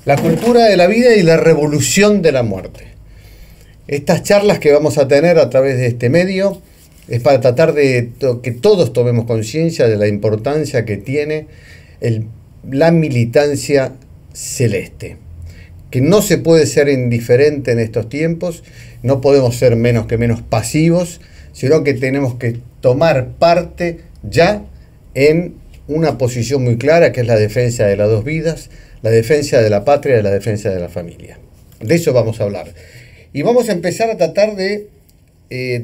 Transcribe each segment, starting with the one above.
La cultura de la vida y la revolución de la muerte. Estas charlas que vamos a tener a través de este medio es para tratar de que todos tomemos conciencia de la importancia que tiene la militancia celeste. Que no se puede ser indiferente en estos tiempos, no podemos ser menos pasivos, sino que tenemos que tomar parte ya en una posición muy clara, que es la defensa de las dos vidas, la defensa de la patria y la defensa de la familia. De eso vamos a hablar. Y vamos a empezar a tratar de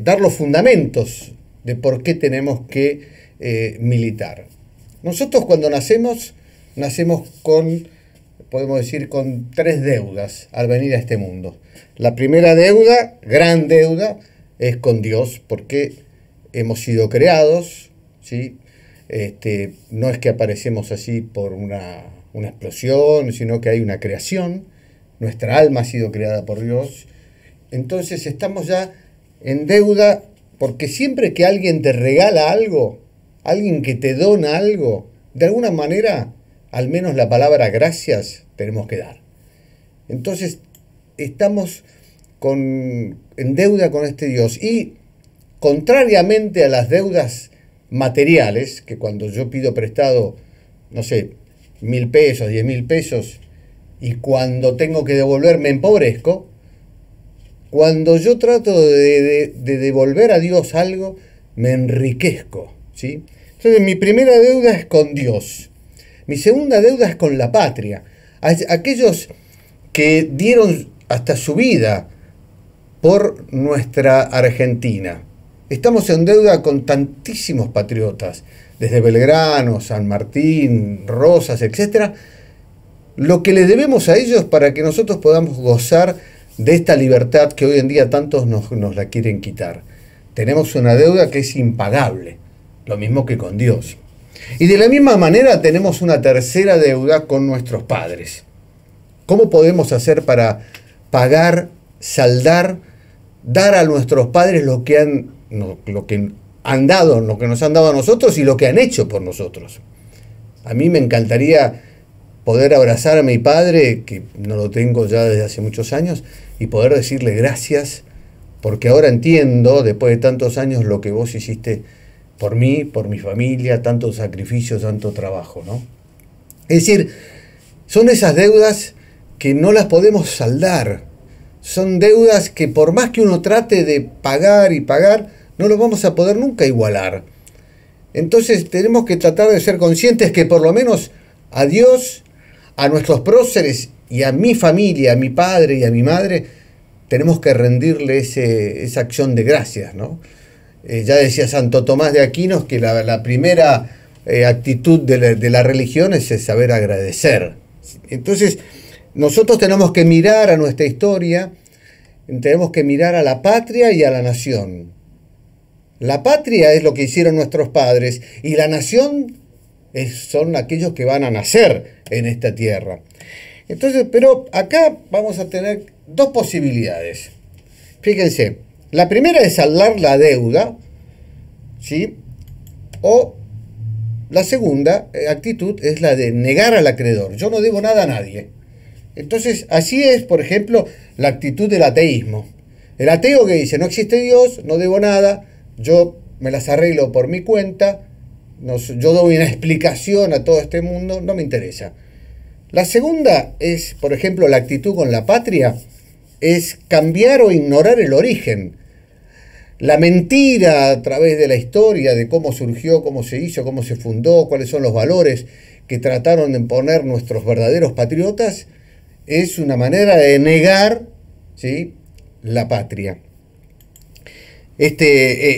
dar los fundamentos de por qué tenemos que militar. Nosotros cuando nacemos con, podemos decir, con tres deudas al venir a este mundo. La primera deuda, gran deuda, es con Dios, porque hemos sido creados, ¿sí? No es que aparecemos así por una explosión, sino que hay una creación. Nuestra alma ha sido creada por Dios. Entonces estamos ya en deuda, porque siempre que alguien te regala algo, alguien que te dona algo, de alguna manera, al menos la palabra gracias tenemos que dar. Entonces estamos en deuda con este Dios. Y contrariamente a las deudas materiales, que cuando yo pido prestado, no sé, 1.000 pesos, 10.000 pesos, y cuando tengo que devolver me empobrezco, cuando yo trato de devolver a Dios algo, me enriquezco, ¿sí? Entonces mi primera deuda es con Dios. Mi segunda deuda es con la patria. Aquellos que dieron hasta su vida por nuestra Argentina. Estamos en deuda con tantísimos patriotas, desde Belgrano, San Martín, Rosas, etc. Lo que le debemos a ellos para que nosotros podamos gozar de esta libertad que hoy en día tantos nos la quieren quitar. Tenemos una deuda que es impagable, lo mismo que con Dios. Y de la misma manera tenemos una tercera deuda con nuestros padres. ¿Cómo podemos hacer para pagar, saldar, dar a nuestros padres lo que han dado, lo que nos han dado a nosotros y lo que han hecho por nosotros? A mí me encantaría poder abrazar a mi padre, que no lo tengo ya desde hace muchos años, y poder decirle gracias, porque ahora entiendo, después de tantos años, lo que vos hiciste por mí, por mi familia, tantos sacrificios, tanto trabajo, ¿no? Es decir, son esas deudas que no las podemos saldar. Son deudas que por más que uno trate de pagar y pagar, no lo vamos a poder nunca igualar. Entonces tenemos que tratar de ser conscientes que por lo menos a Dios, a nuestros próceres y a mi familia, a mi padre y a mi madre, tenemos que rendirle esa acción de gracias, ¿no? Ya decía Santo Tomás de Aquino que la primera actitud de la religión es el saber agradecer. Entonces nosotros tenemos que mirar a nuestra historia, tenemos que mirar a la patria y a la nación. La patria es lo que hicieron nuestros padres y la nación son aquellos que van a nacer en esta tierra. Entonces, pero acá vamos a tener dos posibilidades. Fíjense, la primera es saldar la deuda, ¿sí? O la segunda actitud es la de negar al acreedor. Yo no debo nada a nadie. Entonces, así es, por ejemplo, la actitud del ateísmo. El ateo que dice, no existe Dios, no debo nada, yo me las arreglo por mi cuenta, yo doy una explicación a todo este mundo, no me interesa. La segunda es, por ejemplo, la actitud con la patria, es cambiar o ignorar el origen. La mentira a través de la historia, de cómo surgió, cómo se hizo, cómo se fundó, cuáles son los valores que trataron de imponer nuestros verdaderos patriotas, es una manera de negar, ¿sí?, la patria.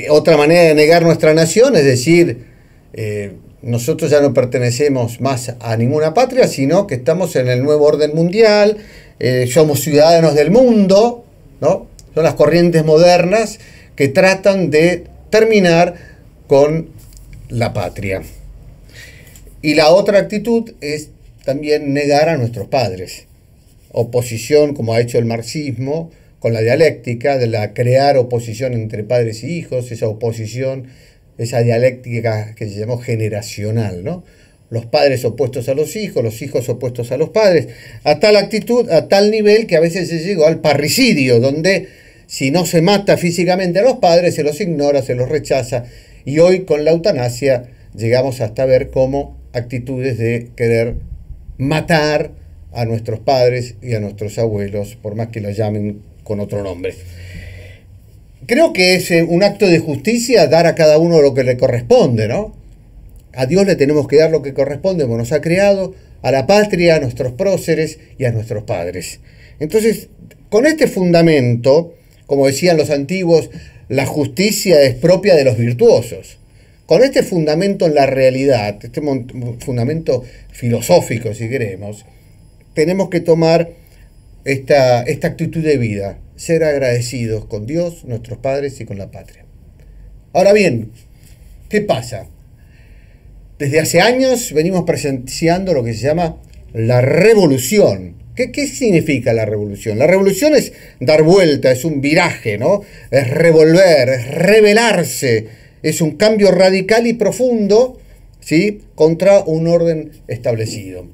Otra manera de negar nuestra nación es decir, nosotros ya no pertenecemos más a ninguna patria, sino que estamos en el nuevo orden mundial, somos ciudadanos del mundo, ¿no? Son las corrientes modernas que tratan de terminar con la patria. Y la otra actitud es también negar a nuestros padres. Oposición, como ha hecho el marxismo, con la dialéctica de crear oposición entre padres y hijos, esa oposición, esa dialéctica que se llamó generacional, ¿no? los padres opuestos a los hijos opuestos a los padres, a tal actitud, a tal nivel que a veces se llegó al parricidio, donde si no se mata físicamente a los padres, se los ignora, se los rechaza, y hoy con la eutanasia llegamos hasta ver cómo actitudes de querer matar a nuestros padres y a nuestros abuelos, por más que los llamen con otro nombre. Creo que es un acto de justicia dar a cada uno lo que le corresponde, ¿no? A Dios le tenemos que dar lo que corresponde, como nos ha creado, a la patria, a nuestros próceres y a nuestros padres. Entonces, con este fundamento, como decían los antiguos, la justicia es propia de los virtuosos. Con este fundamento en la realidad, este fundamento filosófico, si queremos, tenemos que tomar esta actitud de vida, ser agradecidos con Dios, nuestros padres y con la patria. Ahora bien, ¿qué pasa? Desde hace años venimos presenciando lo que se llama la revolución. ¿Qué significa la revolución? La revolución es dar vuelta, es un viraje, ¿no? Es revolver, es rebelarse, es un cambio radical y profundo, ¿sí?, contra un orden establecido.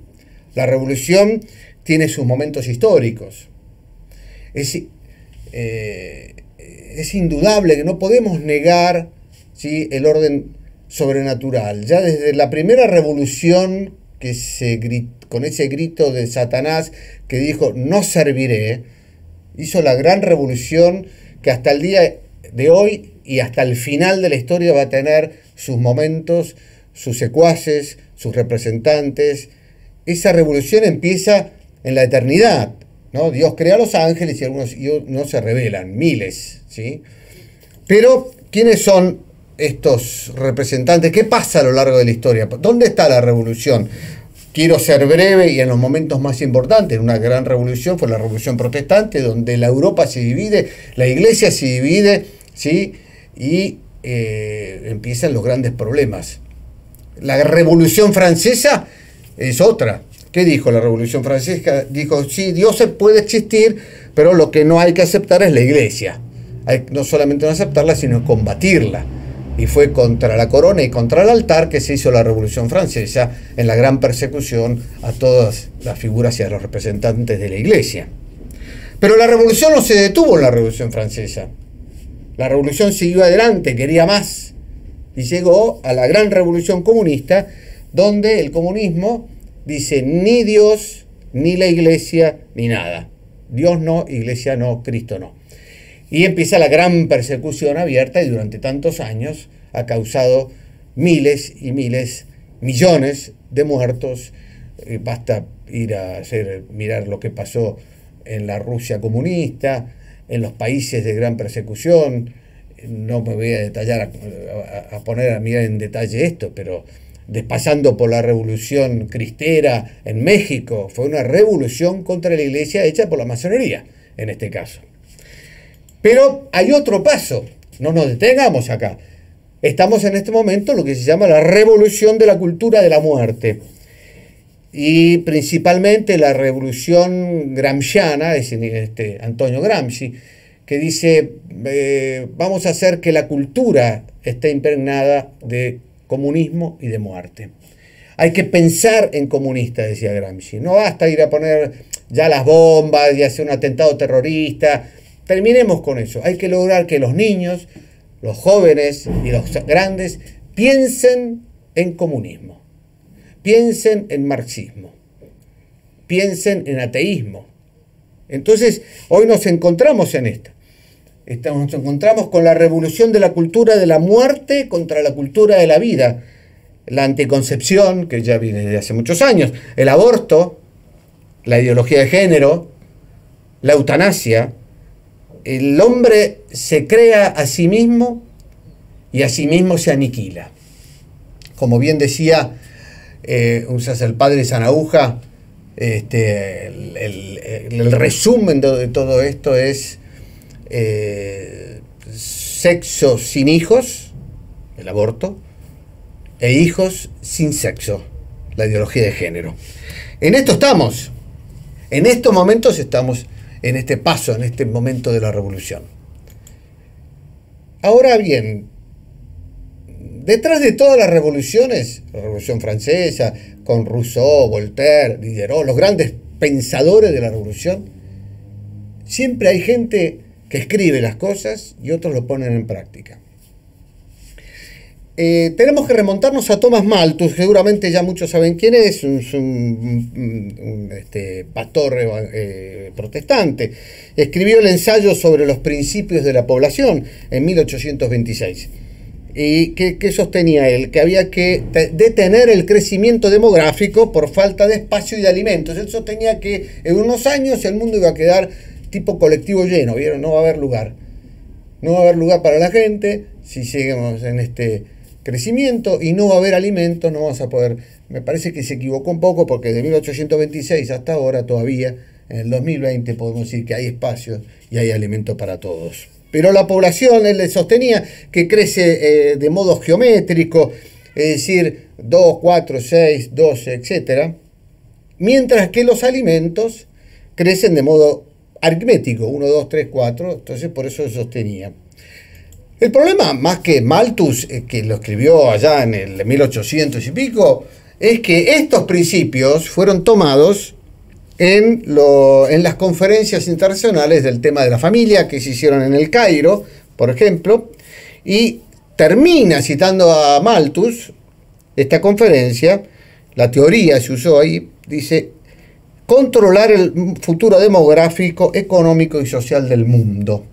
La revolución tiene sus momentos históricos. Es indudable que no podemos negar, ¿sí?, el orden sobrenatural. Ya desde la primera revolución con ese grito de Satanás que dijo no serviré, hizo la gran revolución que hasta el día de hoy y hasta el final de la historia va a tener sus momentos, sus secuaces, sus representantes. Esa revolución empieza en la eternidad, ¿no? Dios crea a los ángeles y algunos no se rebelan, miles, ¿sí? Pero, ¿quiénes son estos representantes? ¿Qué pasa a lo largo de la historia? ¿Dónde está la revolución? Quiero ser breve y en los momentos más importantes. Una gran revolución fue la Revolución Protestante, donde la Europa se divide, la Iglesia se divide, ¿sí?, y empiezan los grandes problemas. La Revolución Francesa es otra. ¿Qué dijo la Revolución Francesa? Dijo, sí, Dios puede existir, pero lo que no hay que aceptar es la Iglesia. Hay no solamente no aceptarla, sino combatirla. Y fue contra la corona y contra el altar que se hizo la Revolución Francesa, en la gran persecución a todas las figuras y a los representantes de la Iglesia. Pero la revolución no se detuvo en la Revolución Francesa. La revolución siguió adelante, quería más. Y llegó a la gran revolución comunista, donde el comunismo dice ni Dios, ni la Iglesia, ni nada. Dios no, Iglesia no, Cristo no. Y empieza la gran persecución abierta y durante tantos años ha causado miles y miles, millones de muertos. Basta ir a mirar lo que pasó en la Rusia comunista, en los países de gran persecución. No me voy a detallar, a poner a mirar en detalle esto, pero pasando por la revolución cristera en México, fue una revolución contra la Iglesia hecha por la masonería, en este caso. Pero hay otro paso, no nos detengamos acá. Estamos en este momento en lo que se llama la revolución de la cultura de la muerte. Y principalmente la revolución gramsciana, es Antonio Gramsci, que dice, vamos a hacer que la cultura esté impregnada de comunismo y de muerte. Hay que pensar en comunista, decía Gramsci. No basta ir a poner ya las bombas y hacer un atentado terrorista. Terminemos con eso. Hay que lograr que los niños, los jóvenes y los grandes piensen en comunismo, piensen en marxismo, piensen en ateísmo. Entonces, hoy nos encontramos en esto. Nos encontramos con la revolución de la cultura de la muerte contra la cultura de la vida. La anticoncepción, que ya viene desde hace muchos años, el aborto, la ideología de género, la eutanasia. El hombre se crea a sí mismo y a sí mismo se aniquila. Como bien decía el padre Sanaúja, el resumen de todo esto es sexo sin hijos, el aborto, e hijos sin sexo, la ideología de género. En esto estamos, en estos momentos estamos en este paso, en este momento de la revolución. Ahora bien, detrás de todas las revoluciones, la Revolución Francesa, con Rousseau, Voltaire, Diderot, los grandes pensadores de la revolución, siempre hay gente que escribe las cosas y otros lo ponen en práctica. Tenemos que remontarnos a Thomas Malthus, seguramente ya muchos saben quién es, un pastor protestante. Escribió el ensayo sobre los principios de la población en 1826. ¿Y qué sostenía él? Que había que detener el crecimiento demográfico por falta de espacio y de alimentos. Él sostenía que en unos años el mundo iba a quedar tipo colectivo lleno, ¿vieron? No va a haber lugar. No va a haber lugar para la gente si seguimos en este crecimiento y no va a haber alimento, no vamos a poder. Me parece que se equivocó un poco porque de 1826 hasta ahora todavía, en el 2020, podemos decir que hay espacio y hay alimento para todos. Pero la población, él le sostenía que crece de modo geométrico, es decir, 2, 4, 6, 12, etc. Mientras que los alimentos crecen de modo aritmético, 1, 2, 3, 4, entonces por eso se sostenía. El problema, más que Malthus, que lo escribió allá en el 1800 y pico, es que estos principios fueron tomados en las conferencias internacionales del tema de la familia que se hicieron en el Cairo, por ejemplo, y termina citando a Malthus esta conferencia, la teoría se usó ahí, dice, controlar el futuro demográfico, económico y social del mundo.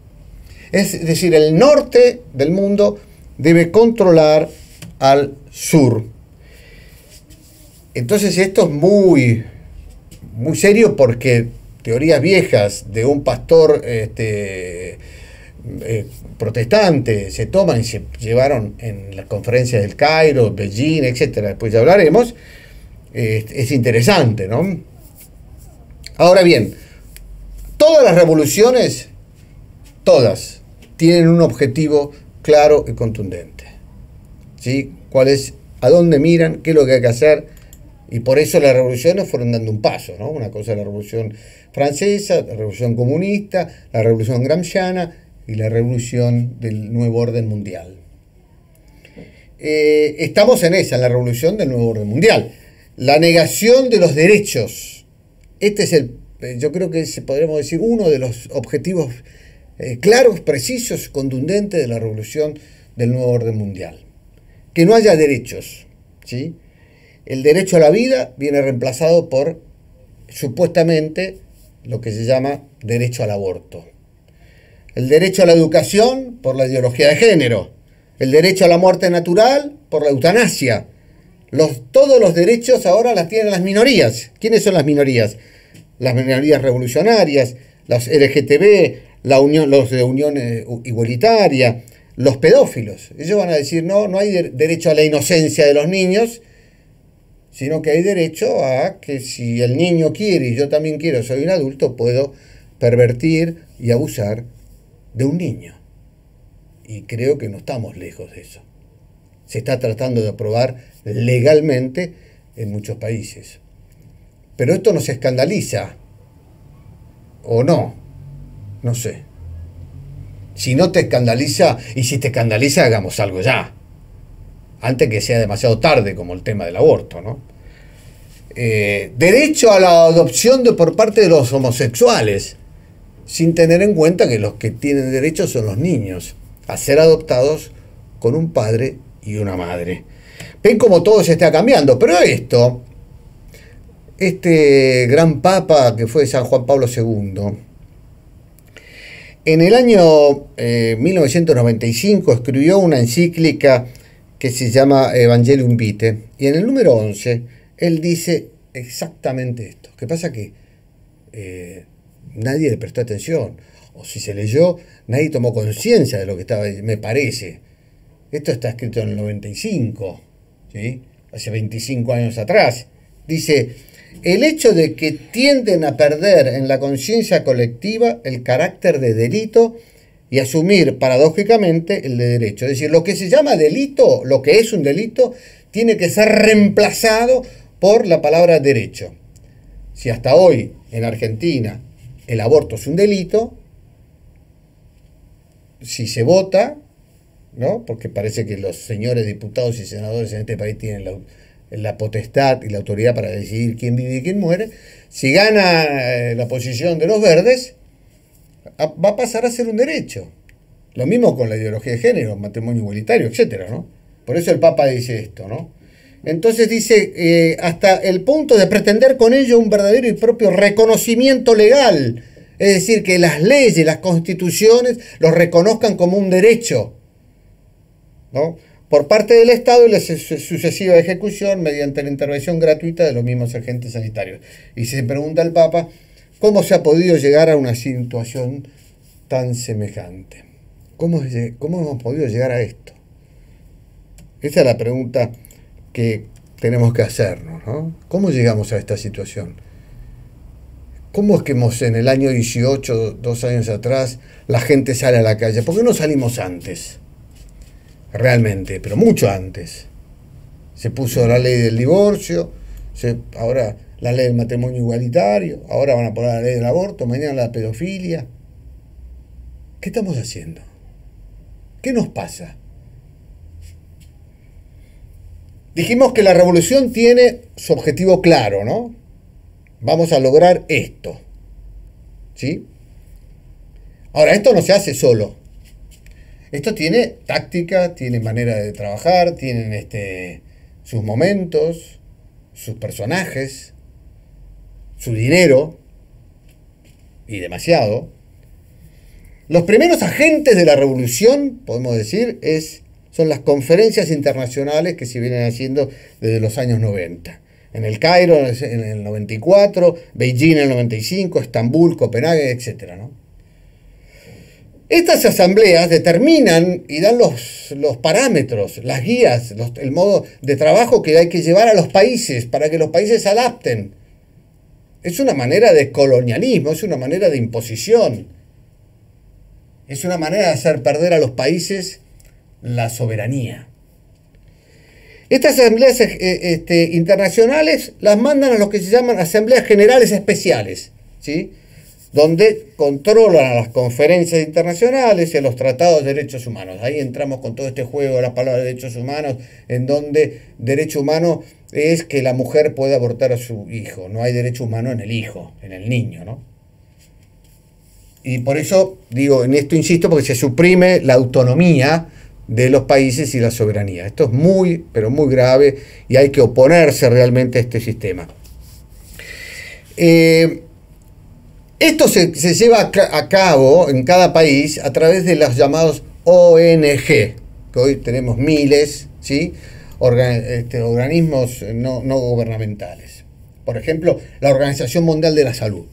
Es decir, el norte del mundo debe controlar al sur. Entonces esto es muy serio porque teorías viejas de un pastor protestante se toman y se llevaron en las conferencias del Cairo, Beijing, etcétera. Después ya hablaremos. Es interesante, ¿no? Ahora bien, todas las revoluciones, todas, tienen un objetivo claro y contundente. ¿Sí? ¿Cuál es? ¿A dónde miran? ¿Qué es lo que hay que hacer? Y por eso las revoluciones fueron dando un paso, ¿no? Una cosa es la Revolución Francesa, la Revolución Comunista, la Revolución Gramsciana y la Revolución del Nuevo Orden Mundial. Estamos en la Revolución del Nuevo Orden Mundial. La negación de los derechos. Este es yo creo que podríamos decir, uno de los objetivos claros, precisos, contundentes de la Revolución del Nuevo Orden Mundial. Que no haya derechos, ¿sí? El derecho a la vida viene reemplazado por, supuestamente, lo que se llama derecho al aborto. El derecho a la educación por la ideología de género. El derecho a la muerte natural por la eutanasia. Todos los derechos ahora las tienen las minorías. ¿Quiénes son las minorías? Las minorías revolucionarias, los LGTB, los de unión igualitaria, los pedófilos. Ellos van a decir, no hay derecho a la inocencia de los niños, sino que hay derecho a que si el niño quiere y yo también quiero, soy un adulto, puedo pervertir y abusar de un niño. Y creo que no estamos lejos de eso. Se está tratando de aprobar legalmente en muchos países. Pero esto nos escandaliza, ¿o no? No sé. Si no te escandaliza, y si te escandaliza, hagamos algo ya. Antes que sea demasiado tarde, como el tema del aborto, ¿no? Derecho a la adopción por parte de los homosexuales, sin tener en cuenta que los que tienen derecho son los niños, a ser adoptados con un padre y una madre. Ven cómo todo se está cambiando, pero este gran papa que fue San Juan Pablo II, en el año 1995 escribió una encíclica que se llama Evangelium Vitae, y en el número 11 él dice exactamente esto. ¿Qué pasa? Que nadie le prestó atención, o si se leyó, nadie tomó conciencia de lo que estaba diciendo, me parece. Esto está escrito en el 95, ¿sí? Hace 25 años atrás. Dice, el hecho de que tienden a perder en la conciencia colectiva el carácter de delito y asumir paradójicamente el de derecho. Es decir, lo que se llama delito, lo que es un delito, tiene que ser reemplazado por la palabra derecho. Si hasta hoy en Argentina el aborto es un delito, si se vota, ¿no? Porque parece que los señores diputados y senadores en este país tienen la potestad y la autoridad para decidir quién vive y quién muere. Si gana la posición de los verdes, va a pasar a ser un derecho. Lo mismo con la ideología de género, matrimonio igualitario, etcétera, ¿no? Por eso el Papa dice esto, ¿no? Entonces dice, hasta el punto de pretender con ello un verdadero y propio reconocimiento legal. Es decir, que las leyes, las constituciones los reconozcan como un derecho, ¿no? Por parte del Estado y la sucesiva ejecución mediante la intervención gratuita de los mismos agentes sanitarios. Y se pregunta al Papa, ¿cómo se ha podido llegar a una situación tan semejante? ¿Cómo hemos podido llegar a esto? Esa es la pregunta que tenemos que hacernos, ¿no? ¿Cómo llegamos a esta situación? ¿Cómo es que en el año 18, 2 años atrás, la gente sale a la calle? ¿Por qué no salimos antes? Realmente, pero mucho antes. Se puso la ley del divorcio, ahora la ley del matrimonio igualitario, ahora van a poner la ley del aborto, mañana la pedofilia. ¿Qué estamos haciendo? ¿Qué nos pasa? Dijimos que la revolución tiene su objetivo claro, ¿no? Vamos a lograr esto, ¿sí? Ahora, esto no se hace solo. Esto tiene táctica, tiene manera de trabajar, tienen sus momentos, sus personajes, su dinero, y demasiado. Los primeros agentes de la revolución, podemos decir, son las conferencias internacionales que se vienen haciendo desde los años 90. En el Cairo en el 94, Beijing en el 95, Estambul, Copenhague, etc., ¿no? Estas asambleas determinan y dan los parámetros, las guías, el modo de trabajo que hay que llevar a los países para que los países se adapten. Es una manera de colonialismo, es una manera de imposición. Es una manera de hacer perder a los países la soberanía. Estas asambleas internacionales las mandan a lo que se llaman asambleas generales especiales, ¿sí? Donde controlan a las conferencias internacionales y a los tratados de derechos humanos. Ahí entramos con todo este juego de las palabras de derechos humanos, en donde derecho humano es que la mujer puede abortar a su hijo. No hay derecho humano en el hijo, en el niño, ¿no? Y por eso, digo, en esto insisto, porque se suprime la autonomía de los países y la soberanía. Esto es muy, pero muy grave y hay que oponerse realmente a este sistema. Esto se lleva a cabo en cada país a través de los llamados ONG, que hoy tenemos miles, ¿sí? Organismos no gubernamentales. Por ejemplo, la Organización Mundial de la Salud,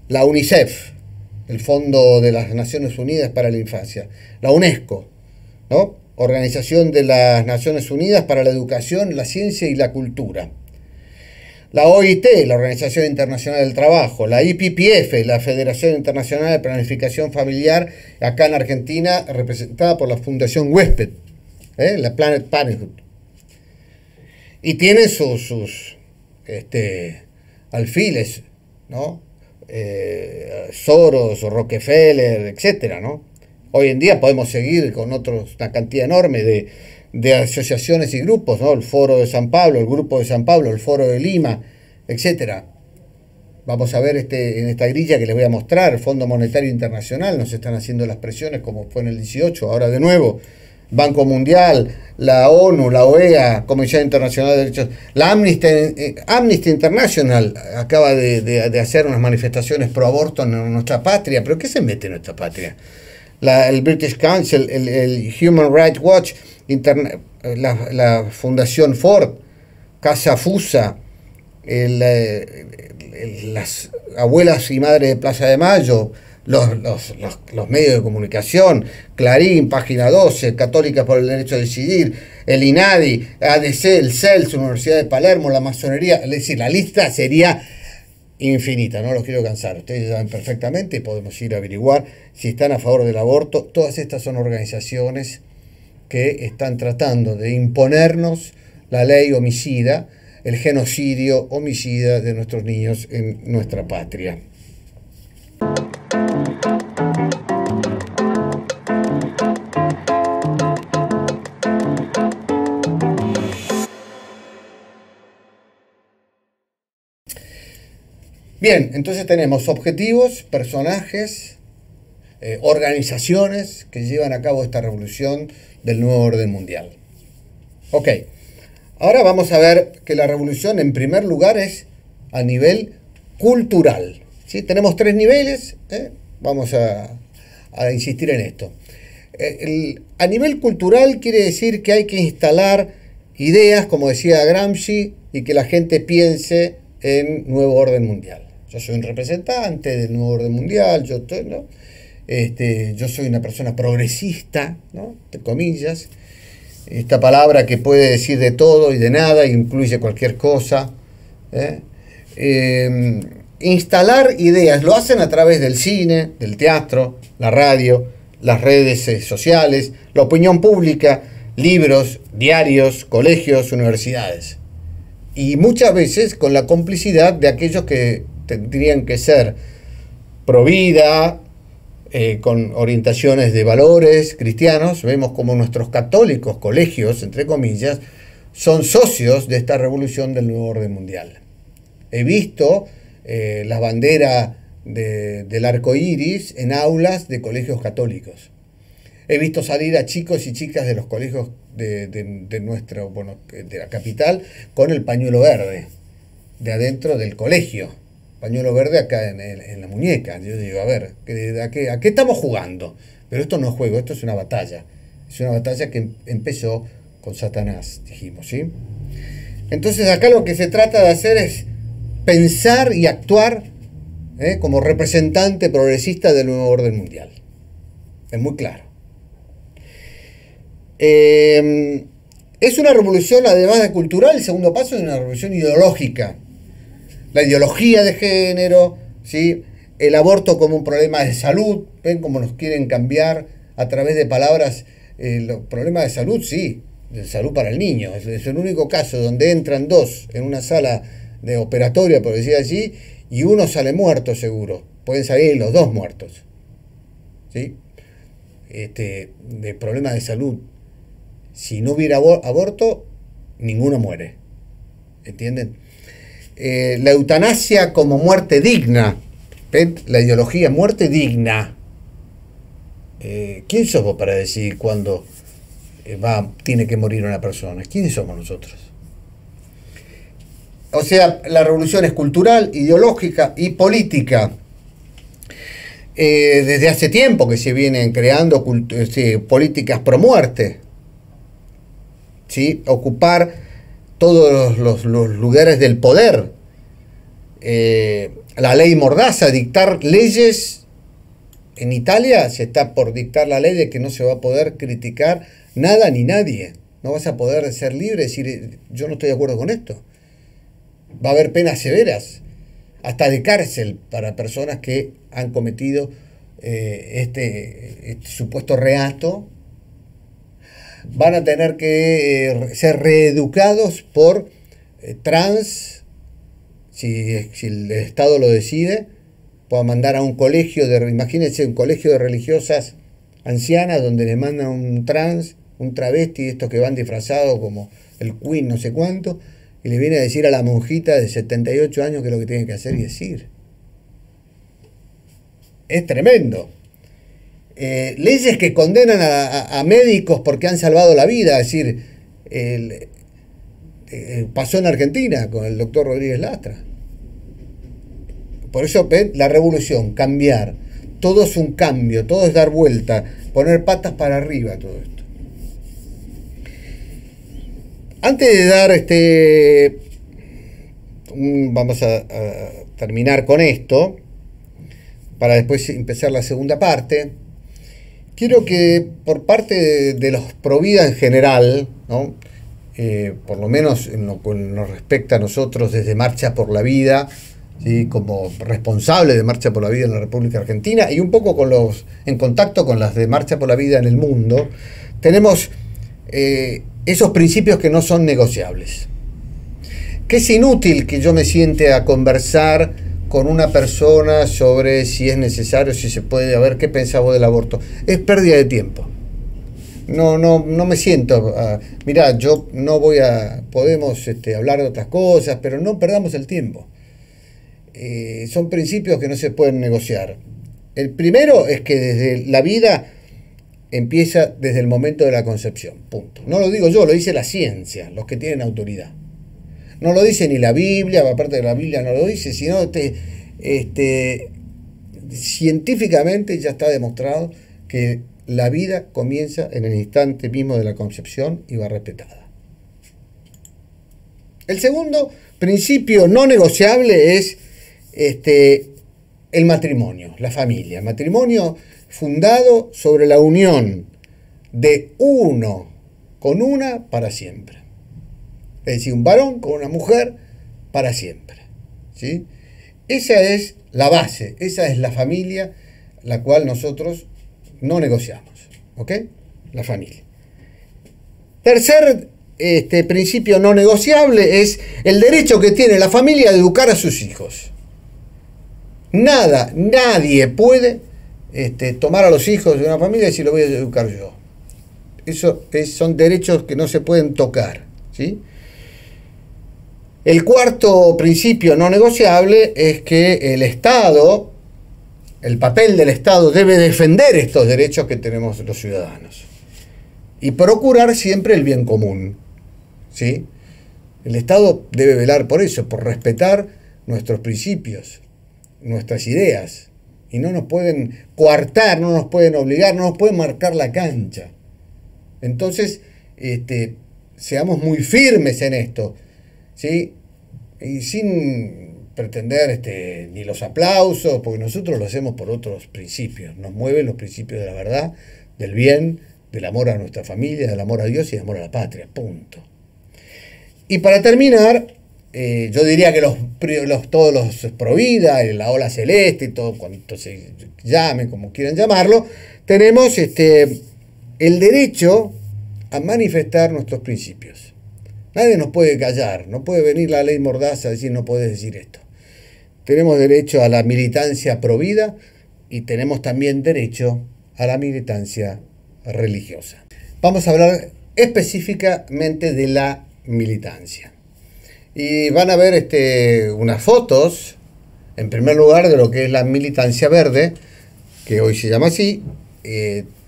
la UNICEF, el Fondo de las Naciones Unidas para la Infancia, la UNESCO, ¿no? Organización de las Naciones Unidas para la Educación, la Ciencia y la Cultura. La OIT, la Organización Internacional del Trabajo, la IPPF, la Federación Internacional de Planificación Familiar, acá en Argentina, representada por la Fundación Huésped, la Planet Parenthood. Y tienen sus alfiles, ¿no? Soros, Rockefeller, etcétera, ¿no? Hoy en día podemos seguir con una cantidad enorme de asociaciones y grupos, ¿no? El Foro de San Pablo, el Grupo de San Pablo, el Foro de Lima, etcétera. Vamos a ver en esta grilla que les voy a mostrar, el Fondo Monetario Internacional, nos están haciendo las presiones como fue en el 18, ahora de nuevo. Banco Mundial, la ONU, la OEA, Comisión Internacional de Derechos, la Amnesty International acaba de hacer unas manifestaciones pro aborto en nuestra patria. ¿Pero qué se mete en nuestra patria? El British Council, el Human Rights Watch, la Fundación Ford, Casa Fusa, las abuelas y madres de Plaza de Mayo, los medios de comunicación, Clarín, Página 12, Católicas por el Derecho a Decidir, el INADI, ADC, el CELS, Universidad de Palermo, la masonería. Es decir, la lista sería infinita, no los quiero cansar. Ustedes saben perfectamente y podemos ir a averiguar si están a favor del aborto. Todas estas son organizaciones que están tratando de imponernos la ley homicida, el genocidio homicida de nuestros niños en nuestra patria. Bien, entonces tenemos objetivos, personajes, organizaciones que llevan a cabo esta revolución del nuevo orden mundial. Ok, ahora vamos a ver que la revolución en primer lugar es a nivel cultural. ¿Sí? Tenemos 3 niveles, vamos a insistir en esto. A nivel cultural quiere decir que hay que instalar ideas, como decía Gramsci, y que la gente piense en nuevo orden mundial. Yo soy un representante del nuevo orden mundial, yo soy una persona progresista, ¿no? Entre comillas. Esta palabra que puede decir de todo y de nada, incluye cualquier cosa. Instalar ideas, lo hacen a través del cine, del teatro, la radio, las redes sociales, la opinión pública, libros, diarios, colegios, universidades. Y muchas veces con la complicidad de aquellos que tendrían que ser pro vida, con orientaciones de valores cristianos. Vemos como nuestros católicos, colegios, entre comillas, son socios de esta revolución del nuevo orden mundial. He visto la bandera del arco iris en aulas de colegios católicos. He visto salir a chicos y chicas de los colegios de la capital con el pañuelo verde de adentro del colegio. Pañuelo verde acá en la muñeca. Yo digo, a ver, ¿a qué estamos jugando? Pero esto no es juego, esto es una batalla. Es una batalla que empezó con Satanás, dijimos, ¿sí? Entonces acá lo que se trata de hacer es pensar y actuar como representante progresista del nuevo orden mundial. Es muy claro. Es una revolución, además de cultural, el segundo paso es una revolución ideológica. La ideología de género, ¿sí? El aborto como un problema de salud, ven cómo nos quieren cambiar a través de palabras. Los problemas de salud, sí, de salud para el niño. Es el único caso donde entran 2 en una sala de operatoria, por decir así, y uno sale muerto seguro. Pueden salir los 2 muertos. ¿Sí? De problemas de salud. Si no hubiera aborto, ninguno muere. ¿Entienden? La eutanasia como muerte digna. ¿Ven? La ideología muerte digna. ¿Quién sos vos para decir cuándo tiene que morir una persona? ¿Quiénes somos nosotros? O sea, la revolución es cultural, ideológica y política. Desde hace tiempo que se vienen creando políticas pro muerte. ¿Sí? Ocupar todos los lugares del poder. La ley Mordaza, dictar leyes. En Italia se está por dictar la ley de que no se va a poder criticar nada ni nadie. No vas a poder ser libre y decir, yo no estoy de acuerdo con esto. Va a haber penas severas, hasta de cárcel, para personas que han cometido este supuesto reato. Van a tener que ser reeducados por trans, si el Estado lo decide, pueda mandar a un colegio imagínense, un colegio de religiosas ancianas donde le mandan un trans, un travesti, estos que van disfrazados como el Queen, no sé cuánto, y le viene a decir a la monjita de 78 años que es lo que tiene que hacer y decir. Es tremendo. Leyes que condenan a médicos porque han salvado la vida, es decir, pasó en Argentina con el doctor Rodríguez Lastra. Por eso la revolución, cambiar, todo es un cambio, todo es dar vuelta, poner patas para arriba, todo esto. Antes de dar vamos a terminar con esto, para después empezar la segunda parte. Quiero que por parte de los Provida en general, ¿no? Por lo menos en lo que nos respecta a nosotros desde Marcha por la Vida, ¿sí? Como responsable de Marcha por la Vida en la República Argentina y un poco en contacto con las de Marcha por la Vida en el mundo, tenemos esos principios que no son negociables. Que es inútil que yo me siente a conversar con una persona sobre si es necesario, si se puede, a ver qué pensás vos del aborto. Es pérdida de tiempo. No me siento. Mirá, yo no voy a. Podemos hablar de otras cosas, pero no perdamos el tiempo. son principios que no se pueden negociar. El primero es que desde la vida empieza desde el momento de la concepción, punto. No lo digo yo, lo dice la ciencia, los que tienen autoridad. No lo dice ni la Biblia, aparte de la Biblia no lo dice, sino científicamente ya está demostrado que la vida comienza en el instante mismo de la concepción y va respetada. El segundo principio no negociable es el matrimonio, la familia. El matrimonio fundado sobre la unión de uno con una para siempre. Es decir, un varón con una mujer para siempre. ¿Sí? Esa es la base, esa es la familia, la cual nosotros no negociamos. ¿Ok? La familia. Tercer principio no negociable es el derecho que tiene la familia de educar a sus hijos. Nadie puede tomar a los hijos de una familia y decir, lo voy a educar yo. Son derechos que no se pueden tocar. ¿Sí? El cuarto principio no negociable es que el Estado, el papel del Estado debe defender estos derechos que tenemos los ciudadanos y procurar siempre el bien común. ¿Sí? El Estado debe velar por eso, por respetar nuestros principios, nuestras ideas, y no nos pueden coartar, no nos pueden obligar, no nos pueden marcar la cancha. Entonces, seamos muy firmes en esto, ¿sí? Y sin pretender ni los aplausos, porque nosotros lo hacemos por otros principios. Nos mueven los principios de la verdad, del bien, del amor a nuestra familia, del amor a Dios y del amor a la patria, punto. Y para terminar, yo diría que todos los Provida, la ola celeste y todo cuanto se llame, como quieran llamarlo, tenemos el derecho a manifestar nuestros principios. Nadie nos puede callar, no puede venir la ley Mordaza a decir no puedes decir esto. Tenemos derecho a la militancia Provida y tenemos también derecho a la militancia religiosa. Vamos a hablar específicamente de la militancia. Y van a ver unas fotos, en primer lugar, de lo que es la militancia verde, que hoy se llama así,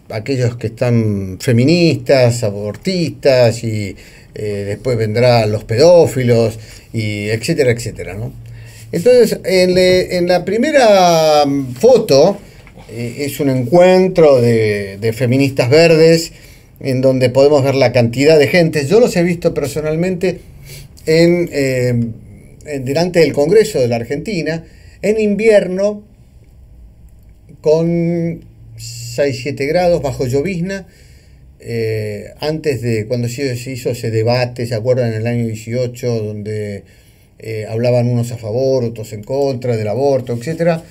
aquellos que están feministas, abortistas, y después vendrán los pedófilos, y etcétera, etcétera, ¿no? Entonces, en la primera foto es un encuentro de feministas verdes, en donde podemos ver la cantidad de gente. Yo los he visto personalmente delante del Congreso de la Argentina, en invierno, con 6-7 grados, bajo llovizna, antes de cuando se hizo ese debate, ¿se acuerdan? En el año 18, donde hablaban unos a favor, otros en contra del aborto, etc.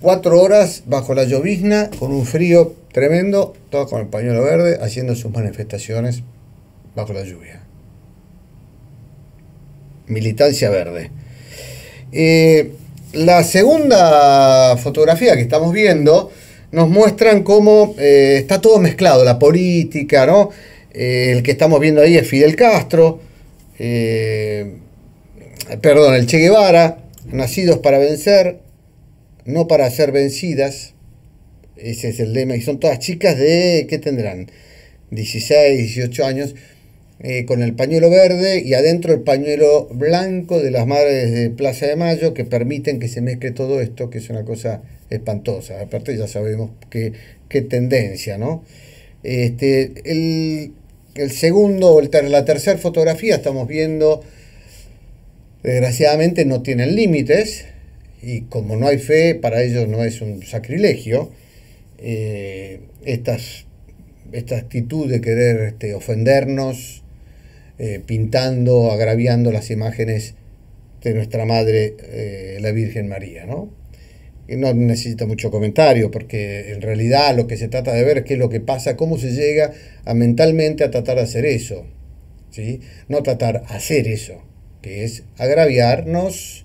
4 horas bajo la llovizna, con un frío tremendo, todos con el pañuelo verde, haciendo sus manifestaciones bajo la lluvia. Militancia verde. La segunda fotografía que estamos viendo nos muestran cómo está todo mezclado, la política, ¿no? El que estamos viendo ahí es Fidel Castro, el Che Guevara, nacidos para vencer, no para ser vencidas. Ese es el lema, y son todas chicas de, ¿qué tendrán? 16, 18 años, con el pañuelo verde y adentro el pañuelo blanco de las madres de Plaza de Mayo, que permiten que se mezcle todo esto, que es una cosa espantosa. Aparte ya sabemos qué tendencia, ¿no? El segundo, la tercera fotografía estamos viendo, desgraciadamente no tienen límites, y como no hay fe, para ellos no es un sacrilegio, esta actitud de querer ofendernos, pintando, agraviando las imágenes de nuestra Madre, la Virgen María, ¿no? Y no necesita mucho comentario, porque en realidad lo que se trata de ver es qué es lo que pasa, cómo se llega mentalmente a tratar de hacer eso, ¿sí? No tratar de hacer eso, que es agraviarnos,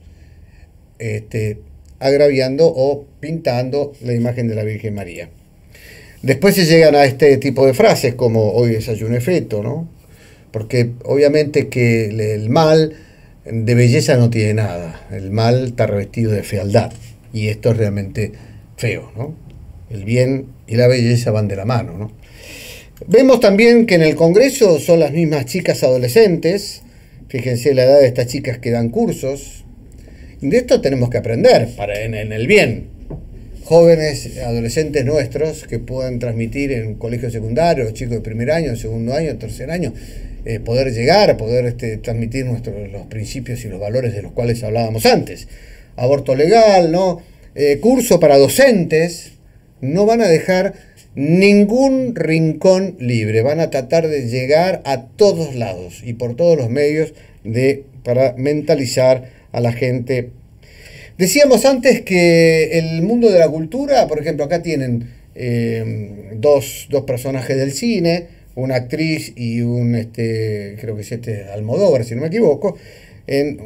agraviando o pintando la imagen de la Virgen María. Después se llegan a este tipo de frases como hoy desayuné feto, ¿no? Porque obviamente que el mal de belleza no tiene nada. El mal está revestido de fealdad. Y esto es realmente feo, ¿no? El bien y la belleza van de la mano, ¿no? Vemos también que en el Congreso son las mismas chicas adolescentes. Fíjense la edad de estas chicas que dan cursos. Y de esto tenemos que aprender en el bien. Jóvenes, adolescentes nuestros que puedan transmitir en colegios secundarios, chicos de primer año, segundo año, tercer año, poder llegar, poder transmitir los principios y los valores de los cuales hablábamos antes. Aborto legal, ¿no? Curso para docentes. No van a dejar ningún rincón libre, van a tratar de llegar a todos lados y por todos los medios para mentalizar a la gente. Decíamos antes que el mundo de la cultura, por ejemplo, acá tienen dos personajes del cine, una actriz y creo que es Almodóvar, si no me equivoco, en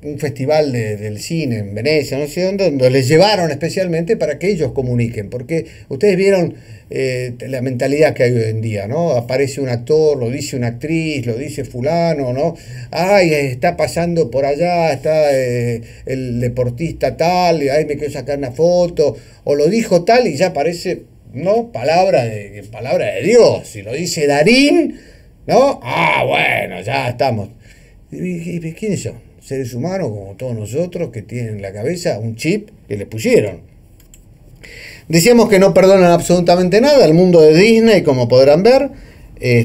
un festival del cine en Venecia, no sé dónde, donde les llevaron especialmente para que ellos comuniquen, porque ustedes vieron la mentalidad que hay hoy en día, ¿no? Aparece un actor, lo dice una actriz, lo dice fulano, ¿no? Ay, está pasando por allá, está el deportista tal, y ay, me quiero sacar una foto, o lo dijo tal y ya parece, ¿no? Palabra de Dios, si lo dice Darín, ¿no? Ah, bueno, ya estamos. ¿Y quiénes son? Seres humanos como todos nosotros que tienen en la cabeza un chip que les pusieron. Decíamos que no perdonan absolutamente nada al mundo de Disney, como podrán ver,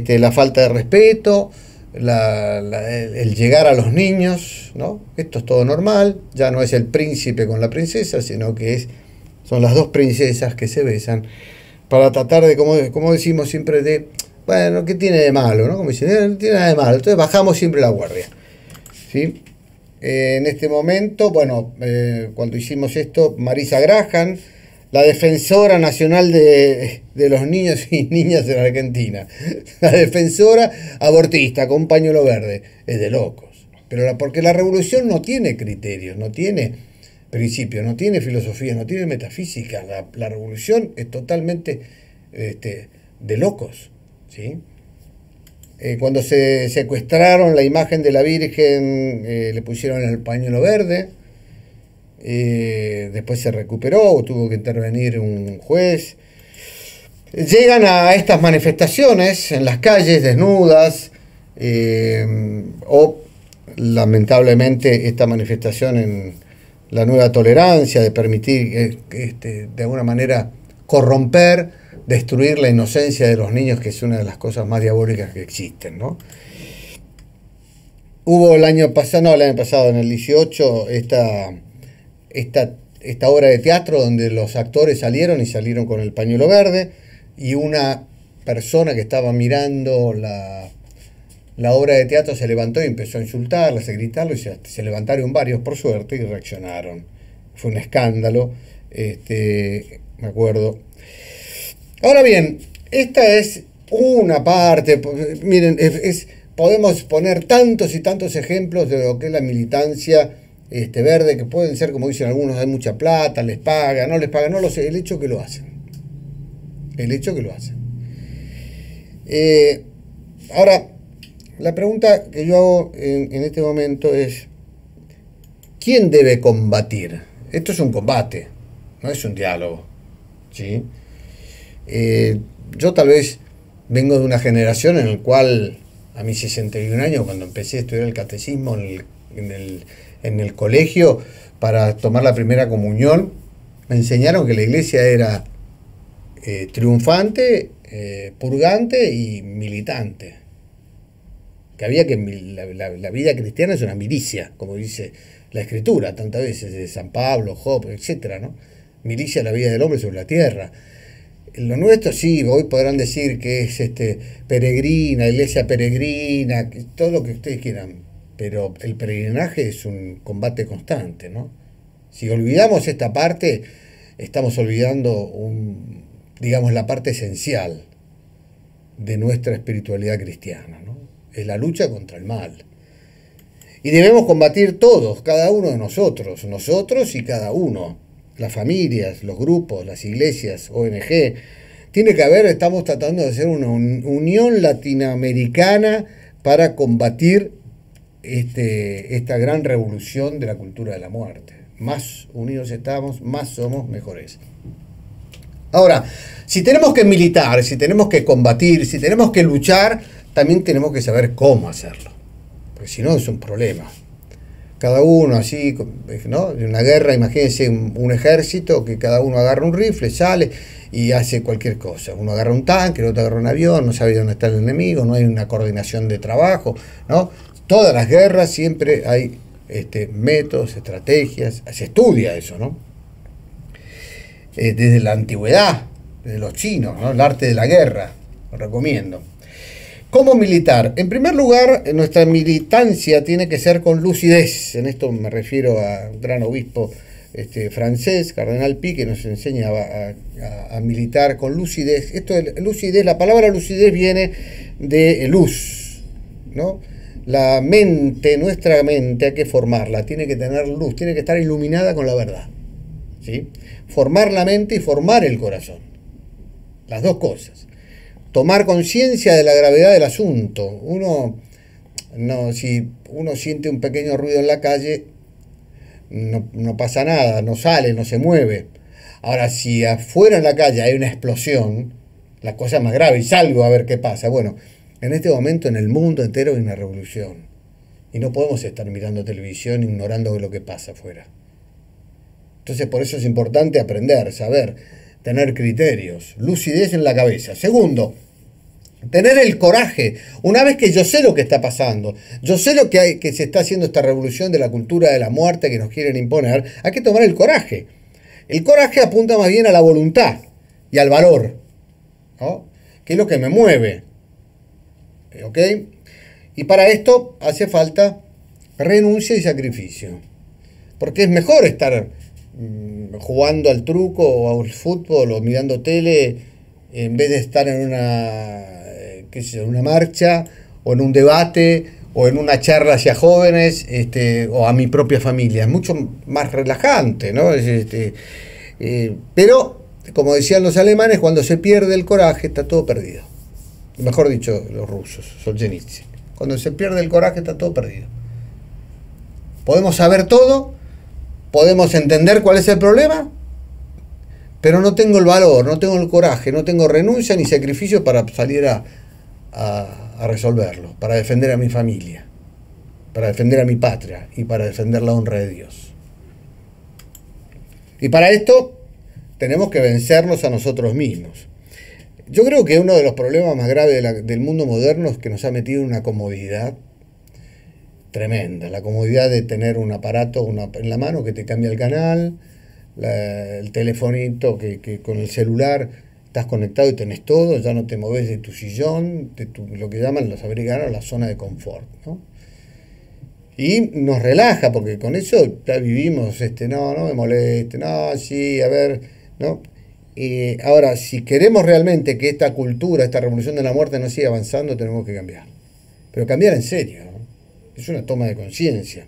la falta de respeto, el llegar a los niños, ¿no? Esto es todo normal, ya no es el príncipe con la princesa, sino que son las dos princesas que se besan para tratar de, como decimos siempre, bueno, ¿qué tiene de malo? ¿No? Como dicen, no tiene nada de malo. Entonces bajamos siempre la guardia. ¿Sí? En este momento, bueno, cuando hicimos esto, Marisa Graham, la defensora nacional de los niños y niñas en Argentina, la defensora abortista con pañuelo verde, es de locos. Pero porque la revolución no tiene criterios, no tiene principios, no tiene filosofía, no tiene metafísica. La revolución es totalmente de locos. ¿Sí? Cuando se secuestraron la imagen de la Virgen, le pusieron el pañuelo verde, después se recuperó, tuvo que intervenir un juez. Llegan a estas manifestaciones en las calles desnudas, o lamentablemente esta manifestación en la nueva tolerancia de permitir de alguna manera corromper, destruir la inocencia de los niños, que es una de las cosas más diabólicas que existen, ¿no? Hubo el año pasado, en el 18, esta obra de teatro donde los actores salieron con el pañuelo verde, y una persona que estaba mirando la obra de teatro se levantó y empezó a insultarlas, a gritarlo, y se levantaron varios, por suerte, y reaccionaron. Fue un escándalo, me acuerdo. Ahora bien, esta es una parte. Miren, podemos poner tantos y tantos ejemplos de lo que es la militancia verde, que pueden ser, como dicen algunos, hay mucha plata, les paga, no les paga, no lo sé, el hecho que lo hacen. Ahora, la pregunta que yo hago en este momento es, ¿quién debe combatir? Esto es un combate, no es un diálogo, ¿sí? Yo tal vez vengo de una generación en la cual a mis 61 años, cuando empecé a estudiar el catecismo en el colegio para tomar la primera comunión, me enseñaron que la iglesia era triunfante, purgante y militante. Que la vida cristiana es una milicia, como dice la Escritura tantas veces, de San Pablo, Job, etcétera, ¿no? Milicia la vida del hombre sobre la tierra. Lo nuestro sí, hoy podrán decir que es peregrina, iglesia peregrina, todo lo que ustedes quieran, pero el peregrinaje es un combate constante, ¿no? Si olvidamos esta parte, estamos olvidando digamos, la parte esencial de nuestra espiritualidad cristiana, ¿no? Es la lucha contra el mal. Y debemos combatir todos, cada uno de nosotros y cada uno. Las familias, los grupos, las iglesias, ONG. Tiene que haber, estamos tratando de hacer una unión latinoamericana para combatir esta gran revolución de la cultura de la muerte. Más unidos estamos, más somos, mejores. Ahora, si tenemos que militar, si tenemos que combatir, si tenemos que luchar, también tenemos que saber cómo hacerlo. Porque si no es un problema. Cada uno así, ¿no? En una guerra, imagínense un ejército que cada uno agarra un rifle, sale y hace cualquier cosa. Uno agarra un tanque, el otro agarra un avión, no sabe dónde está el enemigo, no hay una coordinación de trabajo, ¿no? Todas las guerras siempre hay métodos, estrategias, se estudia eso, ¿no? Desde la antigüedad, desde los chinos, ¿no? El arte de la guerra, lo recomiendo. ¿Cómo militar? En primer lugar, nuestra militancia tiene que ser con lucidez. En esto me refiero a un gran obispo francés, Cardenal Pi, que nos enseñaba a militar con lucidez. Esto de lucidez, la palabra lucidez viene de luz, ¿no? La mente, nuestra mente, hay que formarla, tiene que tener luz, tiene que estar iluminada con la verdad, ¿sí? Formar la mente y formar el corazón. Las dos cosas. Tomar conciencia de la gravedad del asunto. Si uno siente un pequeño ruido en la calle, no pasa nada, no sale, no se mueve. Ahora, si afuera en la calle hay una explosión, la cosa es más grave y salgo a ver qué pasa. Bueno, en este momento en el mundo entero hay una revolución. Y no podemos estar mirando televisión ignorando lo que pasa afuera. Entonces, por eso es importante aprender, saber, tener criterios, lucidez en la cabeza. Segundo, tener el coraje. Una vez que yo sé lo que está pasando, yo sé lo que hay, que se está haciendo esta revolución de la cultura de la muerte que nos quieren imponer, hay que tomar el coraje. El coraje apunta más bien a la voluntad y al valor, ¿no? Que es lo que me mueve. ¿Ok? Y para esto hace falta renuncia y sacrificio. Porque es mejor estar jugando al truco o al fútbol o mirando tele en vez de estar en una marcha o en un debate o en una charla hacia jóvenes o a mi propia familia. Es mucho más relajante, ¿no? Pero, como decían los alemanes, cuando se pierde el coraje está todo perdido. Mejor dicho, los rusos, Solzhenitsyn. Cuando se pierde el coraje está todo perdido. Podemos saber todo, podemos entender cuál es el problema, pero no tengo el valor, no tengo el coraje, no tengo renuncia ni sacrificio para salir a resolverlo, para defender a mi familia, para defender a mi patria y para defender la honra de Dios. Y para esto tenemos que vencernos a nosotros mismos. Yo creo que uno de los problemas más graves del mundo moderno es que nos ha metido una comodidad tremenda. La comodidad de tener un aparato en la mano que te cambia el canal, el telefonito que con el celular estás conectado y tenés todo, ya no te moves de tu sillón, lo que llaman los americanos la zona de confort, ¿no? Y nos relaja, porque con eso ya vivimos, no me moleste, no, sí, a ver, ¿no? Ahora, si queremos realmente que esta cultura, esta revolución de la muerte no siga avanzando, tenemos que cambiar. Pero cambiar en serio, ¿no? Es una toma de conciencia.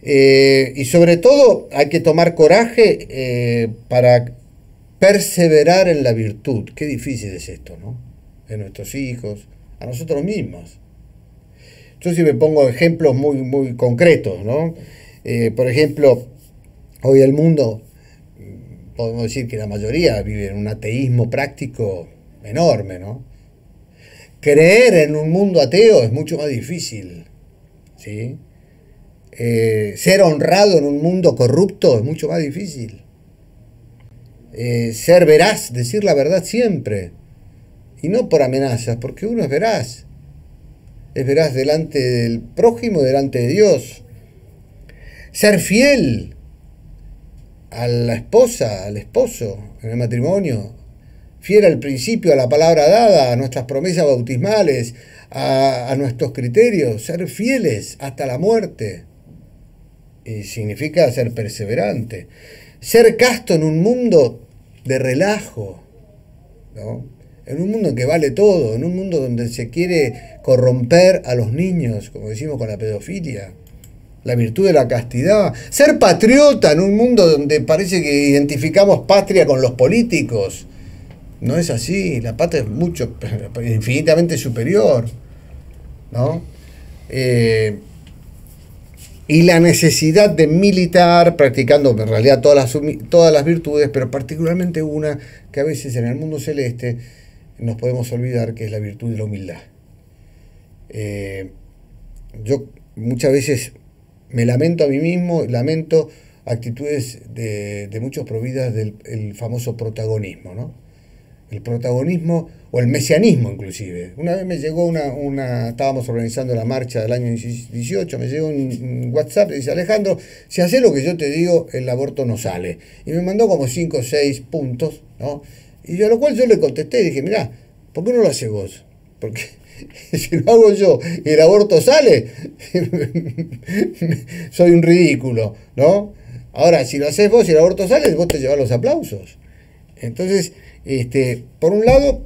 Y sobre todo hay que tomar coraje para perseverar en la virtud. Qué difícil es esto, ¿no? En nuestros hijos, a nosotros mismos. Yo sí me pongo ejemplos muy, muy concretos, ¿no? Por ejemplo, hoy el mundo, podemos decir que la mayoría vive en un ateísmo práctico enorme, ¿no? Creer en un mundo ateo es mucho más difícil, ¿sí? Ser honrado en un mundo corrupto es mucho más difícil. Ser veraz, decir la verdad siempre, y no por amenazas, porque uno es veraz delante del prójimo, delante de Dios. Ser fiel a la esposa, al esposo en el matrimonio, fiel al principio, a la palabra dada, a nuestras promesas bautismales, a nuestros criterios, ser fieles hasta la muerte. Y significa ser perseverante. Ser casto en un mundo de relajo, ¿no? En un mundo en que vale todo, en un mundo donde se quiere corromper a los niños, como decimos con la pedofilia. La virtud de la castidad. Ser patriota en un mundo donde parece que identificamos patria con los políticos. No es así, la patria es infinitamente superior, ¿no? y la necesidad de militar, practicando en realidad todas las virtudes, pero particularmente una que a veces en el mundo celeste nos podemos olvidar, que es la virtud de la humildad. Yo muchas veces me lamento a mí mismo, lamento actitudes de muchos providas del el famoso protagonismo, ¿no? El protagonismo o el mesianismo inclusive. Una vez me llegó estábamos organizando la marcha del año 18, me llegó un WhatsApp y dice: Alejandro, si haces lo que yo te digo, el aborto no sale. Y me mandó como 5 o 6 puntos, ¿no? Y a lo cual yo le contesté y dije: mirá, ¿por qué no lo haces vos? Porque si lo hago yo y el aborto sale, soy un ridículo, ¿no? Ahora, si lo haces vos y el aborto sale, vos te llevas los aplausos. Entonces, por un lado,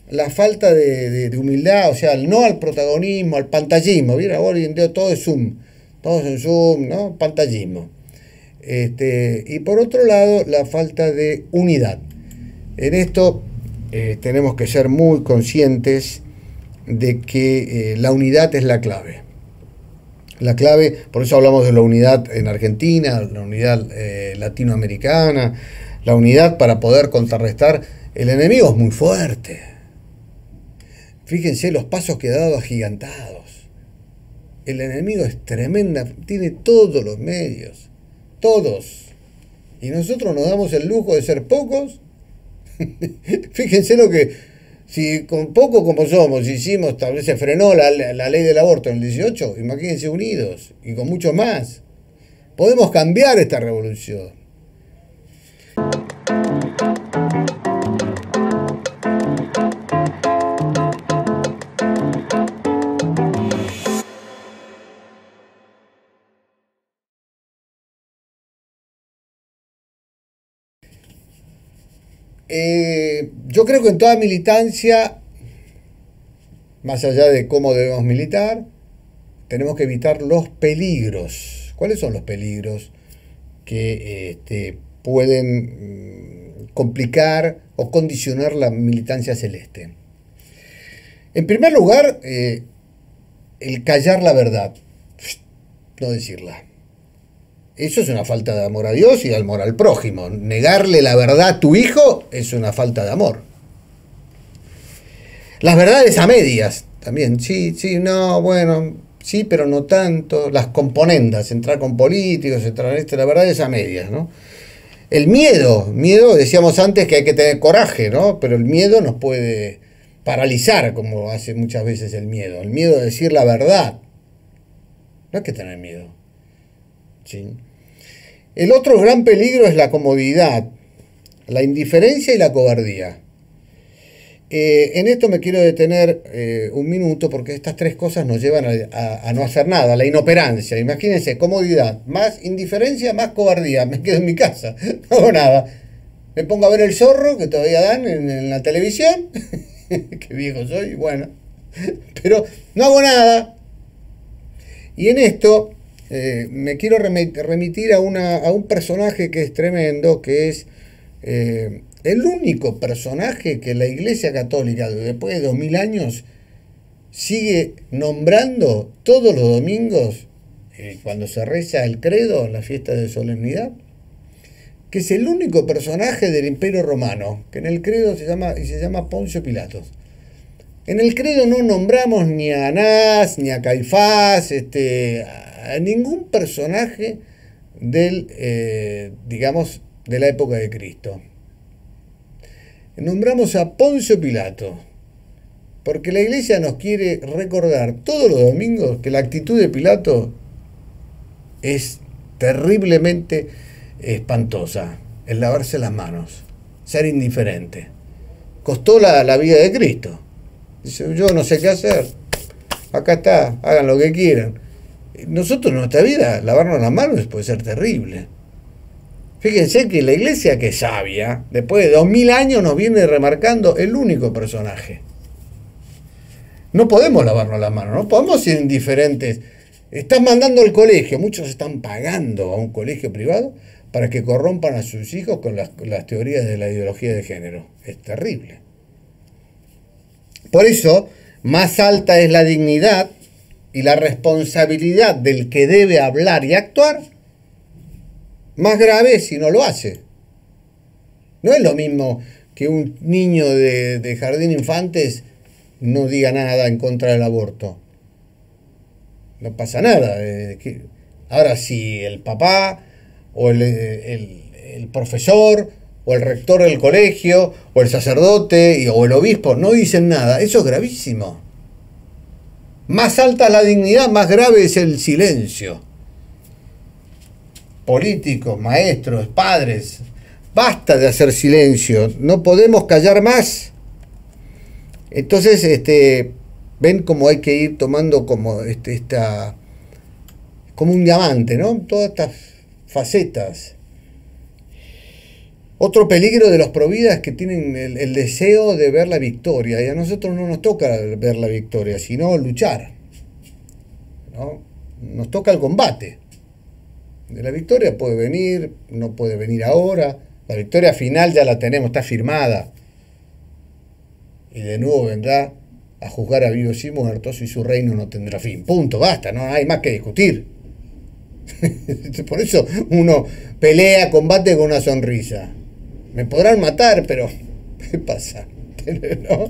la falta de humildad, o sea, el no al protagonismo, al pantallismo. ¿Vieron? Hoy en día todo es Zoom, todo es en Zoom, ¿no? Pantallismo. Y por otro lado, la falta de unidad. En esto tenemos que ser muy conscientes de que la unidad es la clave. La clave, por eso hablamos de la unidad en Argentina, la unidad latinoamericana, la unidad para poder contrarrestar. El enemigo es muy fuerte. Fíjense los pasos que ha dado agigantados. El enemigo es tremenda, tiene todos los medios, todos. Y nosotros nos damos el lujo de ser pocos. Fíjense lo que, si con poco como somos hicimos, tal vez se frenó la ley del aborto en el 18, imagínense unidos y con mucho más. Podemos cambiar esta revolución. Yo creo que en toda militancia, más allá de cómo debemos militar, tenemos que evitar los peligros. ¿Cuáles son los peligros que pueden complicar o condicionar la militancia celeste? En primer lugar, el callar la verdad, no decirla. Eso es una falta de amor a Dios y de amor al prójimo. Negarle la verdad a tu hijo es una falta de amor. Las verdades a medias también, sí, no, bueno, sí, pero no tanto. Las componendas, entrar con políticos, entrar en la verdad es a medias, ¿no? El miedo, decíamos antes que hay que tener coraje, ¿no? Pero el miedo nos puede paralizar, como hace muchas veces el miedo. El miedo de decir la verdad. No hay que tener miedo. ¿Sí? El otro gran peligro es la comodidad, la indiferencia y la cobardía. En esto me quiero detener un minuto, porque estas tres cosas nos llevan a no hacer nada, la inoperancia. Imagínense, comodidad, más indiferencia, más cobardía. Me quedo en mi casa, no hago nada. Me pongo a ver el zorro que todavía dan en la televisión. Qué viejo soy, bueno. Pero no hago nada. Y en esto me quiero remitir a un personaje que es tremendo, que es el único personaje que la Iglesia Católica, después de 2000 años, sigue nombrando todos los domingos, cuando se reza el credo, en la fiesta de solemnidad, que es el único personaje del Imperio Romano, que en el credo se llama Poncio Pilatos. En el credo no nombramos ni a Anás, ni a Caifás, a ningún personaje digamos, de la época de Cristo. Nombramos a Poncio Pilato, porque la Iglesia nos quiere recordar todos los domingos que la actitud de Pilato es terriblemente espantosa, el lavarse las manos, ser indiferente. Costó la vida de Cristo. Dice: yo no sé qué hacer, acá está, hagan lo que quieran. Nosotros en nuestra vida, lavarnos las manos puede ser terrible. Fíjense que la Iglesia, que es sabia, después de 2000 años nos viene remarcando el único personaje. No podemos lavarnos las manos, no podemos ser indiferentes. Están mandando al colegio, muchos están pagando a un colegio privado para que corrompan a sus hijos con las teorías de la ideología de género. Es terrible. Por eso, más alta es la dignidad y la responsabilidad del que debe hablar y actuar, más grave es si no lo hace. No es lo mismo que un niño de jardín de infantes no diga nada en contra del aborto. No pasa nada. Ahora, si el papá o el profesor o el rector del colegio o el sacerdote o el obispo no dicen nada, eso es gravísimo. Más alta la dignidad, más grave es el silencio. Políticos, maestros, padres, basta de hacer silencio, no podemos callar más. Entonces, ven cómo hay que ir tomando como como un diamante, ¿no? Todas estas facetas. Otro peligro de los providas es que tienen el deseo de ver la victoria, y a nosotros no nos toca ver la victoria, sino luchar, ¿no? Nos toca el combate. La victoria puede venir, no puede venir ahora, la victoria final ya la tenemos, está firmada, y de nuevo vendrá a juzgar a vivos y muertos, y su reino no tendrá fin. Punto, basta, no hay más que discutir. Por eso uno pelea, combate con una sonrisa. Me podrán matar, pero ¿qué pasa? ¿No?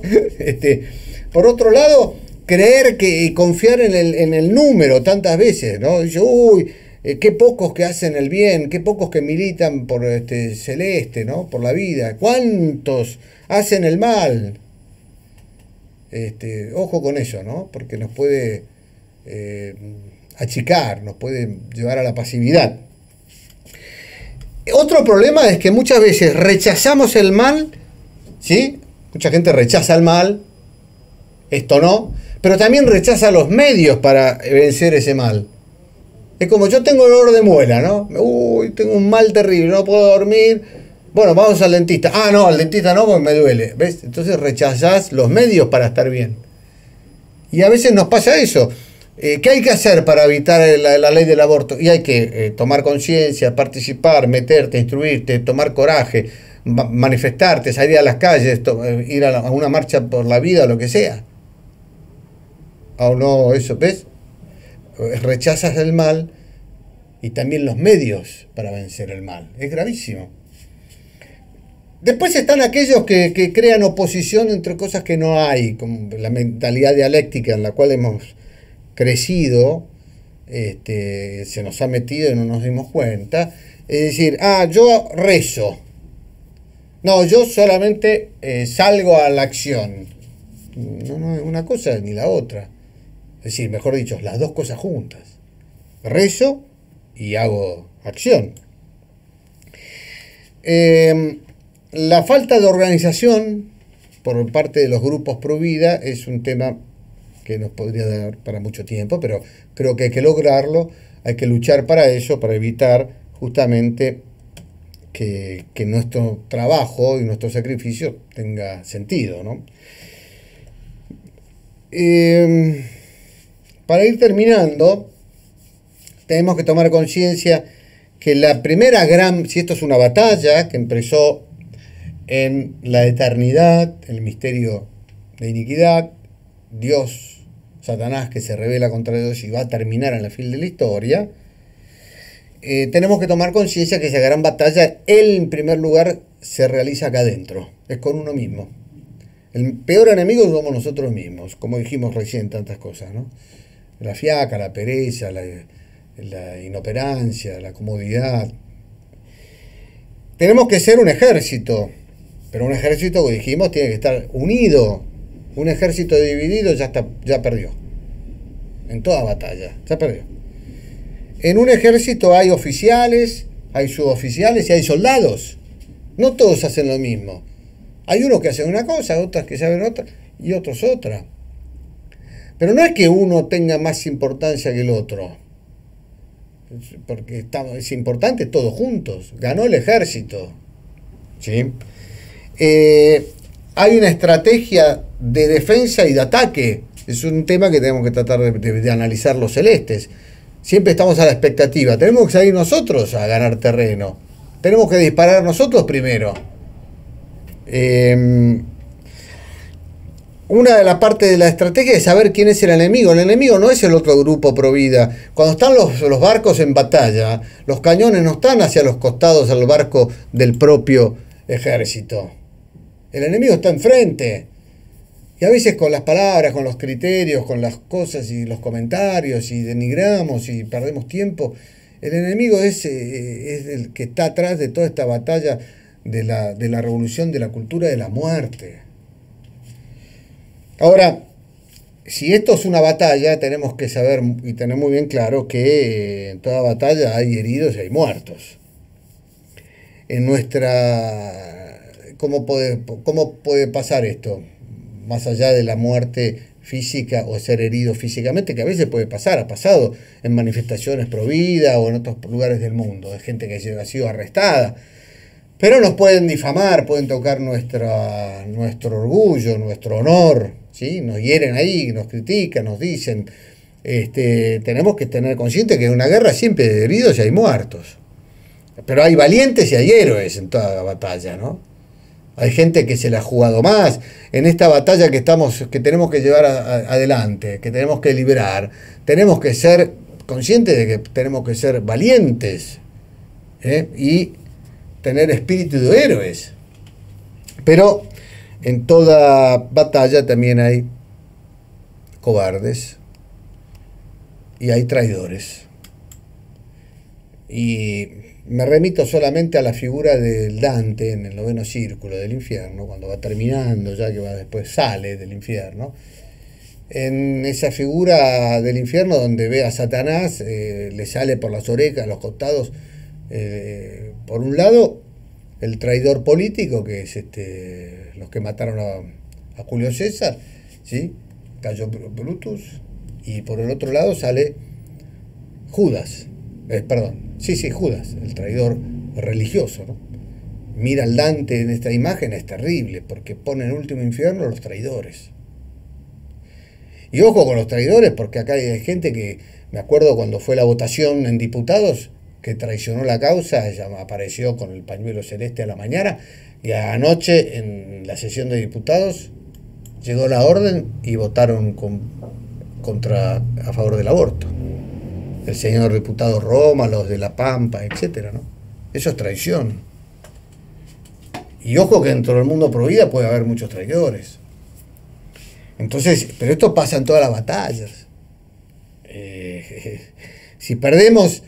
Por otro lado, creer y confiar en el número tantas veces, ¿no? Dice, uy, qué pocos que hacen el bien, qué pocos que militan por celeste, ¿no? Por la vida. ¿Cuántos hacen el mal? Ojo con eso, ¿no? Porque nos puede achicar, nos puede llevar a la pasividad. Otro problema es que muchas veces rechazamos el mal, ¿sí? Mucha gente rechaza el mal, esto no, pero también rechaza los medios para vencer ese mal. Es como yo tengo dolor de muela, ¿no? Uy, tengo un mal terrible, no puedo dormir. Bueno, vamos al dentista. Ah, no, al dentista no, porque me duele. ¿Ves? Entonces rechazás los medios para estar bien. Y a veces nos pasa eso. ¿Qué hay que hacer para evitar la ley del aborto? Y hay que tomar conciencia, participar, meterte, instruirte, tomar coraje, manifestarte, salir a las calles, ir a una marcha por la vida, lo que sea. ¿O no? Eso, ¿ves? Rechazas el mal y también los medios para vencer el mal. Es gravísimo. Después están aquellos que crean oposición entre cosas que no hay, como la mentalidad dialéctica en la cual hemos crecido, se nos ha metido y no nos dimos cuenta. Es decir, yo rezo. No, yo solamente salgo a la acción. No es una cosa ni la otra. Es decir, mejor dicho, las dos cosas juntas. Rezo y hago acción. La falta de organización por parte de los grupos pro vida es un tema que nos podría dar para mucho tiempo, pero creo que hay que lograrlo, hay que luchar para eso, para evitar justamente que nuestro trabajo y nuestro sacrificio tenga sentido, ¿no? Para ir terminando, tenemos que tomar conciencia que la primera si esto es una batalla que empezó en la eternidad, el misterio de iniquidad, Dios, Satanás que se revela contra Dios y va a terminar en la fin de la historia, tenemos que tomar conciencia que esa gran batalla, en primer lugar, se realiza acá adentro, es con uno mismo. El peor enemigo somos nosotros mismos, como dijimos recién, tantas cosas, ¿no? La fiaca, la pereza, la inoperancia, la comodidad. Tenemos que ser un ejército, pero un ejército, que dijimos, tiene que estar unido. Un ejército dividido ya perdió. En toda batalla, ya perdió. En un ejército hay oficiales, hay suboficiales y hay soldados. No todos hacen lo mismo. Hay unos que hacen una cosa, otros que saben otra y otros otra. Pero no es que uno tenga más importancia que el otro. Porque es importante todos juntos. Ganó el ejército. ¿Sí? Hay una estrategia de defensa y de ataque. Es un tema que tenemos que tratar de analizar los celestes. Siempre estamos a la expectativa. Tenemos que salir nosotros a ganar terreno. Tenemos que disparar nosotros primero. una de las partes de la estrategia es saber quién es el enemigo. El enemigo no es el otro grupo pro vida. Cuando están los barcos en batalla, los cañones no están hacia los costados del barco del propio ejército. El enemigo está enfrente. Y a veces con las palabras, con los criterios, con las cosas y los comentarios, y denigramos y perdemos tiempo. El enemigo es el que está atrás de toda esta batalla de la revolución de la cultura de la muerte. Ahora, si esto es una batalla, tenemos que saber y tener muy bien claro que en toda batalla hay heridos y hay muertos. En nuestra... cómo puede pasar esto? Más allá de la muerte física o ser herido físicamente, que a veces puede pasar, ha pasado en manifestaciones pro vida o en otros lugares del mundo, de gente que ha sido arrestada. Pero nos pueden difamar, pueden tocar nuestro orgullo, nuestro honor, ¿sí? Nos hieren ahí, nos critican, nos dicen. Tenemos que tener consciente que en una guerra siempre hay heridos y hay muertos. Pero hay valientes y hay héroes en toda la batalla, ¿no? Hay gente que se la ha jugado más. En esta batalla que tenemos que llevar adelante, que tenemos que liberar, tenemos que ser conscientes de que tenemos que ser valientes, y tener espíritu de héroes. Pero en toda batalla también hay cobardes y hay traidores. Y me remito solamente a la figura del Dante en el 9º círculo del infierno, cuando va terminando, ya que después sale del infierno. En esa figura del infierno donde ve a Satanás, le sale por las orejas, los costados, por un lado, el traidor político, que es los que mataron a Julio César, ¿sí? Cayo Brutus, y por el otro lado sale Judas, Judas, el traidor religioso, ¿no? Mira al Dante en esta imagen, es terrible, porque pone en el último infierno a los traidores. Y ojo con los traidores, porque acá hay gente que, me acuerdo cuando fue la votación en diputados, que traicionó la causa, ella apareció con el pañuelo celeste a la mañana, y anoche en la sesión de diputados llegó la orden y votaron a favor del aborto. El señor diputado Roma, los de La Pampa, etcétera, ¿no? Eso es traición. Y ojo que dentro del mundo pro vida puede haber muchos traidores. Entonces, pero esto pasa en todas las batallas. Si perdemos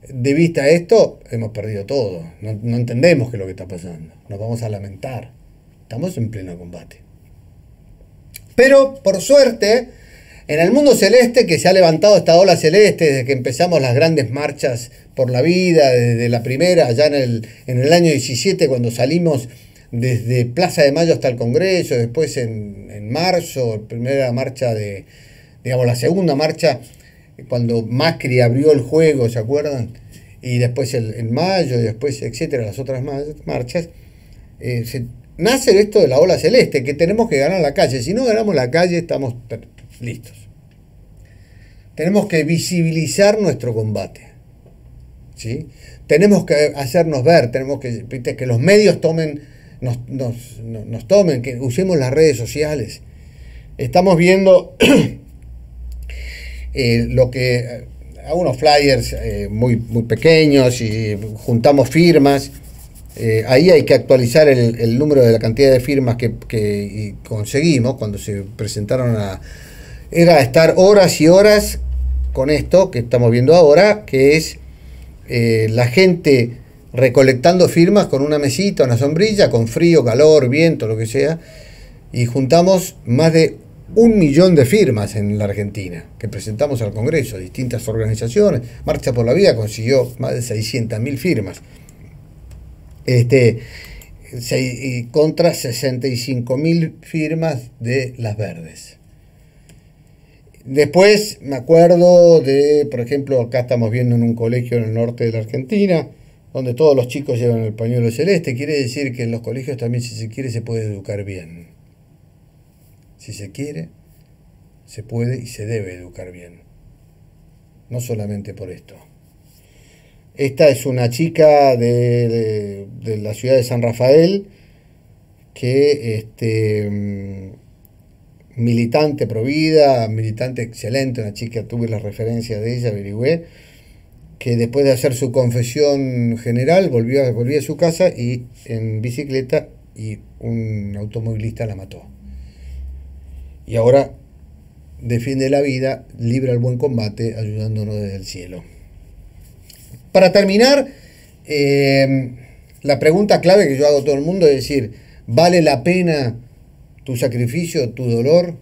de vista esto, hemos perdido todo. No entendemos qué es lo que está pasando. Nos vamos a lamentar. Estamos en pleno combate. Pero, por suerte, en el mundo celeste, que se ha levantado esta ola celeste desde que empezamos las grandes marchas por la vida, desde la primera, allá en el año 17, cuando salimos desde Plaza de Mayo hasta el Congreso, después en marzo, primera marcha la segunda marcha, cuando Macri abrió el juego, ¿se acuerdan? Y después en mayo, y después, etcétera, las otras marchas, nace esto de la ola celeste, que tenemos que ganar la calle. Si no ganamos la calle, estamos listos. Tenemos que visibilizar nuestro combate, ¿sí? Tenemos que hacernos ver, tenemos que los medios nos tomen, que usemos las redes sociales. Estamos viendo hago unos flyers muy pequeños y juntamos firmas. Ahí hay que actualizar el número de la cantidad de firmas que conseguimos cuando se presentaron era estar horas y horas con esto que estamos viendo ahora, que es la gente recolectando firmas con una mesita, una sombrilla, con frío, calor, viento, lo que sea, y juntamos más de 1 millón de firmas en la Argentina, que presentamos al Congreso, distintas organizaciones. Marcha por la Vida consiguió más de 600.000 firmas, contra 65.000 firmas de Las Verdes. Después me acuerdo por ejemplo, acá estamos viendo en un colegio en el norte de la Argentina, donde todos los chicos llevan el pañuelo celeste. Quiere decir que en los colegios también, si se quiere, se puede educar bien. Si se quiere, se puede y se debe educar bien. No solamente por esto. Esta es una chica de la ciudad de San Rafael que militante pro vida, militante excelente, una chica, tuve la referencia de ella, averigüé, que después de hacer su confesión general volvió a su casa y en bicicleta, y un automovilista la mató. Y ahora defiende la vida, libra el buen combate, ayudándonos desde el cielo. Para terminar, la pregunta clave que yo hago a todo el mundo es decir, ¿vale la pena tu sacrificio, tu dolor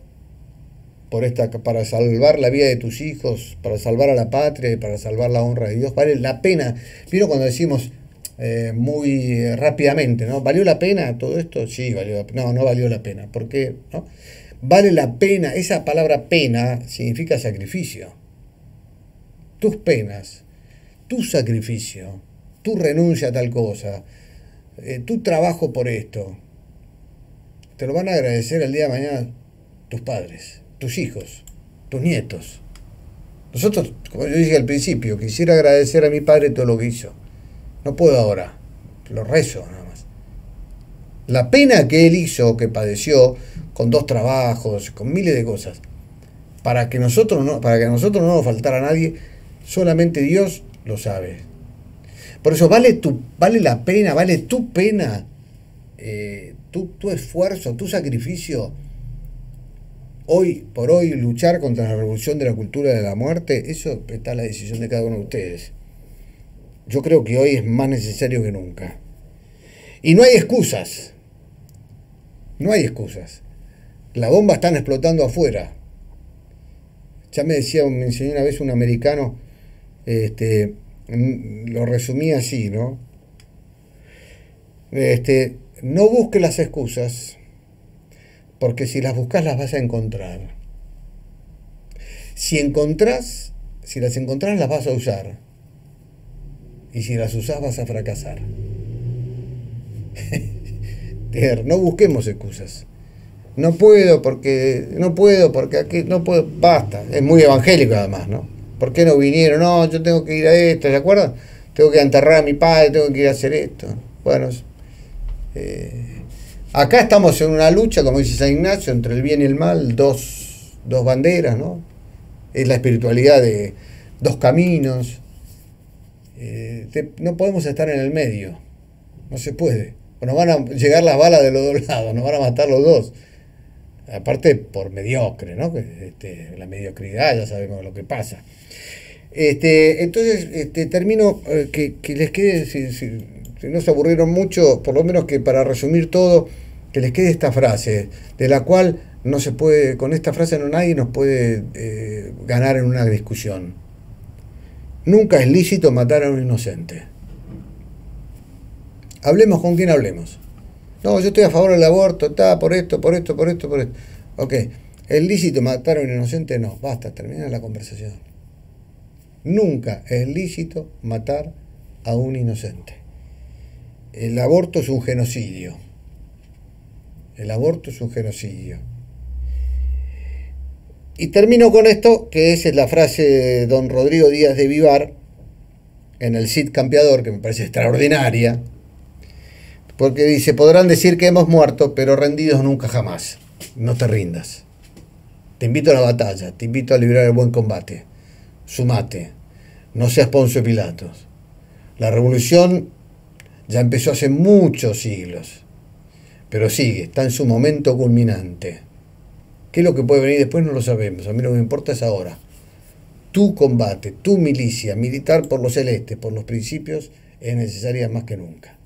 para salvar la vida de tus hijos, para salvar a la patria y para salvar la honra de Dios? ¿Vale la pena? ¿Vieron cuando decimos muy rápidamente, ¿no? ¿Valió la pena todo esto? Sí, valió la pena. No, no valió la pena. ¿Por qué? ¿No? Vale la pena. Esa palabra pena significa sacrificio. Tus penas, tu sacrificio, tu renuncia a tal cosa, tu trabajo por esto, te lo van a agradecer el día de mañana tus padres, tus hijos, tus nietos. Nosotros, como yo dije al principio, quisiera agradecer a mi padre todo lo que hizo. No puedo ahora, lo rezo nada más. La pena que él hizo, que padeció, con 2 trabajos, con miles de cosas, para que a nosotros no nos faltara nadie, solamente Dios lo sabe. Por eso vale la pena, vale tu pena, tu esfuerzo, tu sacrificio, hoy por hoy luchar contra la revolución de la cultura de la muerte. Eso está a la decisión de cada uno de ustedes. Yo creo que hoy es más necesario que nunca. Y no hay excusas. No hay excusas. Las bombas están explotando afuera. Ya me enseñó una vez un americano, lo resumía así, ¿no? No busques las excusas, porque si las buscas las vas a encontrar. Si las encontrás las vas a usar. Y si las usás vas a fracasar. No busquemos excusas. No puedo porque aquí no puedo, basta. Es muy evangélico además, ¿no? ¿Por qué no vinieron? No, yo tengo que ir a esto, ¿se acuerdan? Tengo que enterrar a mi padre, tengo que ir a hacer esto. Bueno, acá estamos en una lucha, como dice San Ignacio, entre el bien y el mal, dos banderas, ¿no? Es la espiritualidad de 2 caminos. No podemos estar en el medio, no se puede. Nos van a llegar las balas de los 2 lados, nos van a matar los 2. Aparte por mediocre, ¿no? La mediocridad, ya sabemos lo que pasa. Entonces, termino, que les quede, si no se aburrieron mucho, por lo menos que para resumir todo, que les quede esta frase, de la cual no se puede, con esta frase nadie nos puede ganar en una discusión. Nunca es lícito matar a un inocente. Hablemos con quien hablemos. No, yo estoy a favor del aborto, está por esto. Ok, ¿es lícito matar a un inocente? No, basta, termina la conversación. Nunca es lícito matar a un inocente. El aborto es un genocidio. El aborto es un genocidio. Y termino con esto, que es la frase de don Rodrigo Díaz de Vivar en el Cid Campeador, que me parece extraordinaria, porque dice: podrán decir que hemos muerto, pero rendidos nunca jamás. No te rindas. Te invito a la batalla, te invito a librar el buen combate. Sumate, no seas Poncio Pilatos. La revolución ya empezó hace muchos siglos, pero sigue, está en su momento culminante. ¿Qué es lo que puede venir después? No lo sabemos. A mí lo que me importa es ahora. Tu combate, tu milicia, militar por los celestes, por los principios, es necesaria más que nunca.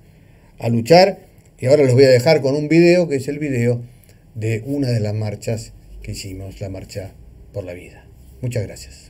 A luchar, y ahora los voy a dejar con un video, que es el video de una de las marchas que hicimos, la Marcha por la Vida. Muchas gracias.